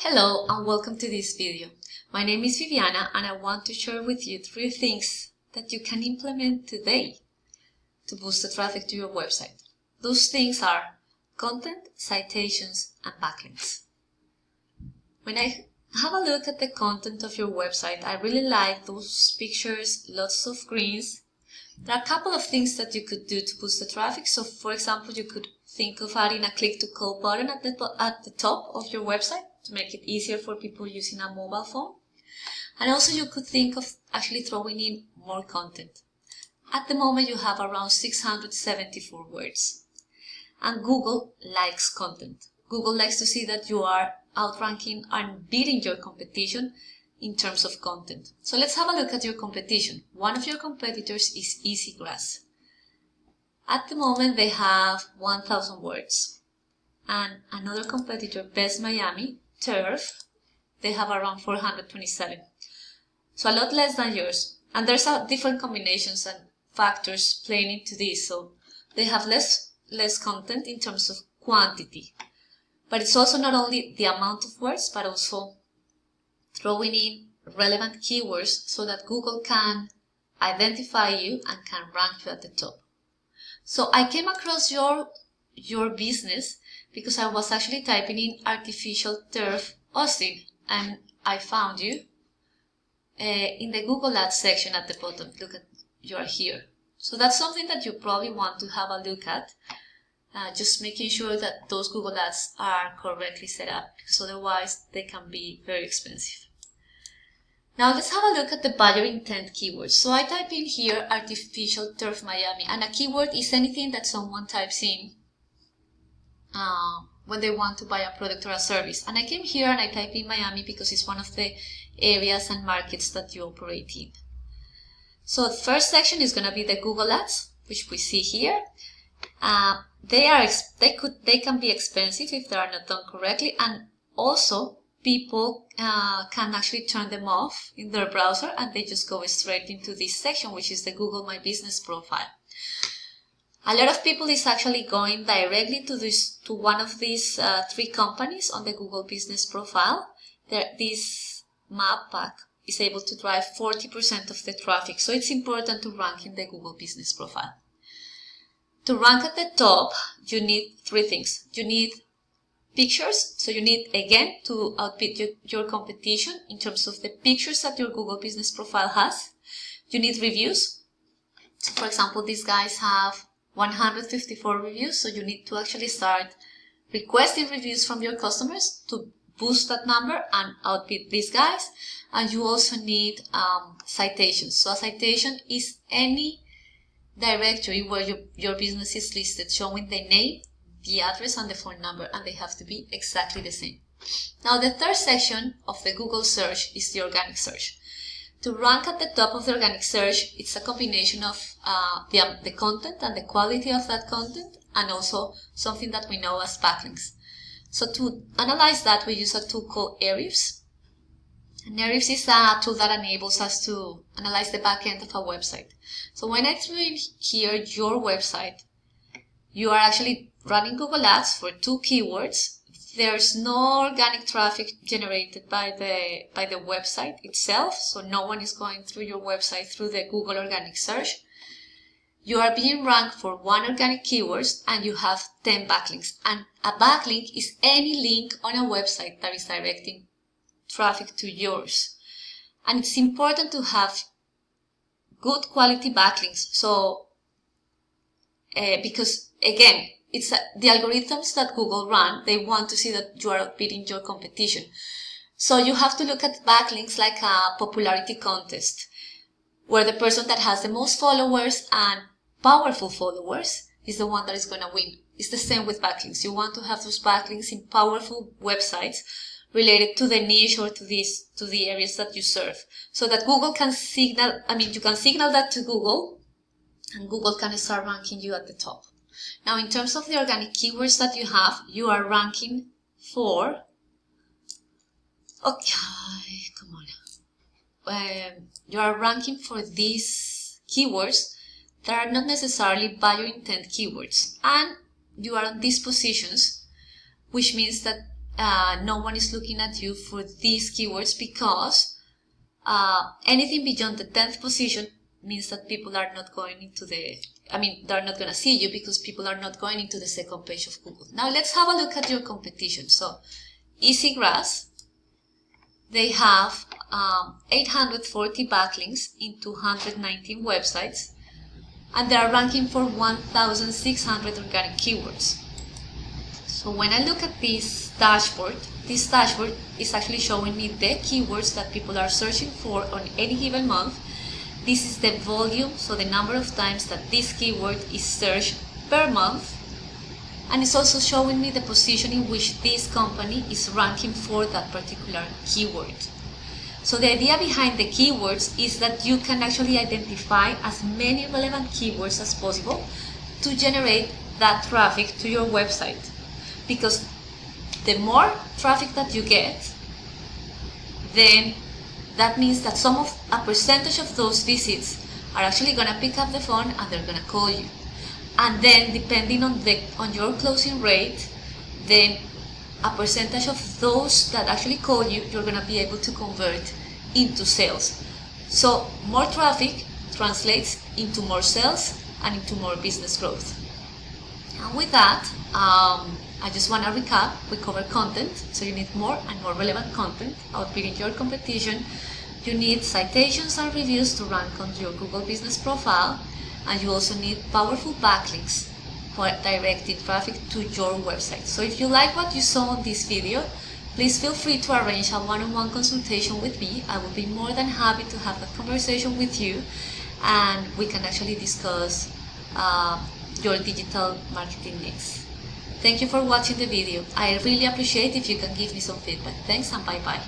Hello and welcome to this video. My name is Viviana and I want to share with you 3 things that you can implement today to boost the traffic to your website. Those things are content, citations, and backlinks. When I have a look at the content of your website, I really like those pictures, lots of greens. There are a couple of things that you could do to boost the traffic. So for example, you could think of adding a click to call button at the top of your website to make it easier for people using a mobile phone. And also you could think of actually throwing in more content. At the moment you have around 674 words. And Google likes content. Google likes to see that you are outranking and beating your competition in terms of content. So let's have a look at your competition. One of your competitors is EasyGrass. At the moment they have 1,000 words. And another competitor, Best Miami, Turf, they have around 427. So a lot less than yours. And there's different combinations and factors playing into this. So they have less content in terms of quantity. But it's also not only the amount of words, but also throwing in relevant keywords so that Google can identify you and can rank you at the top. So I came across your business because I was actually typing in artificial turf Austin and I found you in the Google Ads section at the bottom. Look at, you are here. So that's something that you probably want to have a look at. Just making sure that those Google Ads are correctly set up, because otherwise they can be very expensive. Now let's have a look at the buyer intent keywords. So I type in here artificial turf Miami, and a keyword is anything that someone types in when they want to buy a product or a service. And I came here and I type in Miami because it's one of the areas and markets that you operate in. So the first section is going to be the Google Ads, which we see here. They can be expensive if they are not done correctly, and also people can actually turn them off in their browser and they just go straight into this section, which is the Google My Business profile. A lot of people is actually going directly to one of these 3 companies on the Google Business profile. This map pack is able to drive 40% of the traffic, so it's important to rank in the Google Business profile. To rank at the top, you need 3 things. You need pictures, so you need again to outbid your competition in terms of the pictures that your Google Business profile has. You need reviews. So for example, these guys have 154 reviews, so you need to actually start requesting reviews from your customers to boost that number and outbid these guys. And you also need citations. So a citation is any directory where your business is listed, showing the name, the address, and the phone number, and they have to be exactly the same. Now the third section of the Google search is the organic search. To rank at the top of the organic search, it's a combination of the content and the quality of that content, and also something that we know as backlinks. So to analyze that, we use a tool called Ahrefs. And Ahrefs is a tool that enables us to analyze the back end of a website. So when I throw in here your website, you are actually running Google Ads for 2 keywords. There's no organic traffic generated by the website itself, so no one is going through your website through the Google organic search. You are being ranked for 1 organic keywords and you have 10 backlinks. And a backlink is any link on a website that is directing traffic to yours. And it's important to have good quality backlinks. So because again, it's the algorithms that Google run, they want to see that you are beating your competition. So you have to look at backlinks like a popularity contest, where the person that has the most followers and powerful followers is the one that is going to win. It's the same with backlinks. You want to have those backlinks in powerful websites related to the niche or to the areas that you serve, so that Google can signal, you can signal that to Google, and Google can start ranking you at the top. Now, in terms of the organic keywords that you have, you are ranking for, you are ranking for these keywords that are not necessarily buyer intent keywords, and you are on these positions, which means that no one is looking at you for these keywords, because anything beyond the 10th position means that people are not going into they're not going to see you, because people are not going into the second page of Google. Now let's have a look at your competition. So EasyGrass, they have 840 backlinks in 219 websites, and they are ranking for 1,600 organic keywords. So when I look at this dashboard is actually showing me the keywords that people are searching for on any given month. This is the volume, so the number of times that this keyword is searched per month. And it's also showing me the position in which this company is ranking for that particular keyword. So the idea behind the keywords is that you can actually identify as many relevant keywords as possible to generate that traffic to your website. Because the more traffic that you get, then that means that a percentage of those visits are actually going to pick up the phone and they're going to call you. And then depending on your closing rate, then a percentage of those that actually call you, you're going to be able to convert into sales. So more traffic translates into more sales and into more business growth. And with that, I just want to recap. We covered content, so you need more and more relevant content outbidding your competition. You need citations and reviews to rank on your Google Business Profile, and you also need powerful backlinks for directing traffic to your website. So if you like what you saw in this video, please feel free to arrange a one-on-one consultation with me. I will be more than happy to have a conversation with you, and we can actually discuss your digital marketing needs. Thank you for watching the video. I really appreciate if you can give me some feedback. Thanks, and bye-bye.